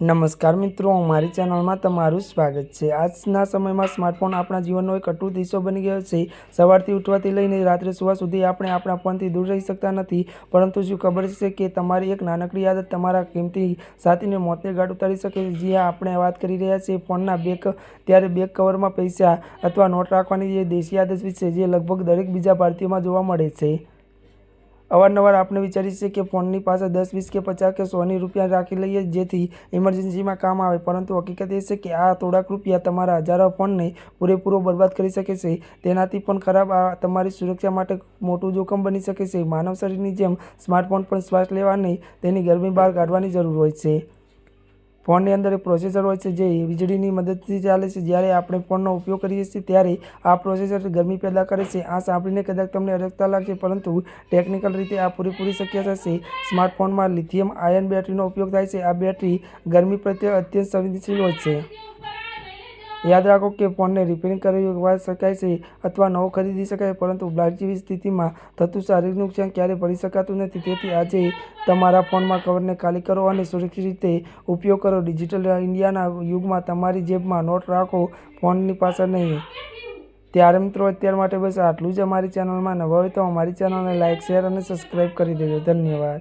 નમસ્કાર મિત્રો, અમારી ચેનલમાં તમારું સ્વાગત છે। આજના સમયમાં સ્માર્ટફોન આપણા જીવનનો એક અટૂટ હિસ્સો બની ગયો છે। સવારથી ઉઠવાથી લઈને રાત્રે સૂવા સુધી આપણે આપણા ફોનથી દૂર રહી શકતા નથી। પરંતુ શું ખબર છે કે તમારી એક નાનકડી આદત તમારા કિંમતી સાથીને મોતને ઘાટ ઉતારી શકે છે? જી હા, આપણે વાત કરી રહ્યા છીએ ફોનના ત્યારે બેક કવરમાં પૈસા અથવા નોટ રાખવાની જે દેશી આદત વિશે, જે લગભગ દરેક બીજા ભારતીયમાં જોવા મળે છે। અવારનવાર આપણે વિચારીએ છીએ કે ફોનની પાછળ 10, 20 કે 50 કે 100 રૂપિયા રાખી લઈએ જેથી ઇમરજન્સીમાં કામ આવે, પરંતુ હકીકત એ છે કે આ થોડાક રૂપિયા તમારા હજારો ફોનને પૂરેપૂરો બરબાદ કરી શકે છે। તેનાથી પણ ખરાબ, આ તમારી સુરક્ષા માટે મોટું જોખમ બની શકે છે। માનવ શરીરની જેમ સ્માર્ટફોન પણ શ્વાસ લેવા અને તેની ગરમી બહાર કાઢવાની જરૂર હોય છે। ફોનની અંદર એક પ્રોસેસર હોય છે જે વીજળીની મદદથી ચાલે છે। જ્યારે આપણે ફોનનો ઉપયોગ કરીએ છીએ ત્યારે આ પ્રોસેસર ગરમી પેદા કરે છે। આ સાંભળીને કદાચ તમને અજગતા લાગશે, પરંતુ ટેકનિકલ રીતે આ પૂરેપૂરી શક્યતા છે। સ્માર્ટફોનમાં લિથિયમ આયન બેટરીનો ઉપયોગ થાય છે। આ બેટરી ગરમી પ્રત્યે અત્યંત સંવેદનશીલ હોય છે। યાદ રાખો કે ફોનને રિપેરિંગ કરી શકાય છે અથવા નવો ખરીદી શકાય છે, પરંતુ બ્લાસ્ટ જેવી સ્થિતિમાં થતું શારીરિક નુકસાન ક્યારેય ભરી શકાતું નથી। તેથી આજે તમારા ફોનમાં કવરને ખાલી કરો અને સુરક્ષિત રીતે ઉપયોગ કરો। ડિજિટલ ઇન્ડિયાના યુગમાં તમારી જેબમાં નોટ રાખો, ફોનની પાછળ નહીં। ત્યારે મિત્રો, અત્યાર માટે બસ આટલું જ। અમારી ચેનલમાં નવા હોય તો અમારી ચેનલને લાઇક, શેર અને સબસ્ક્રાઈબ કરી દેજો। ધન્યવાદ।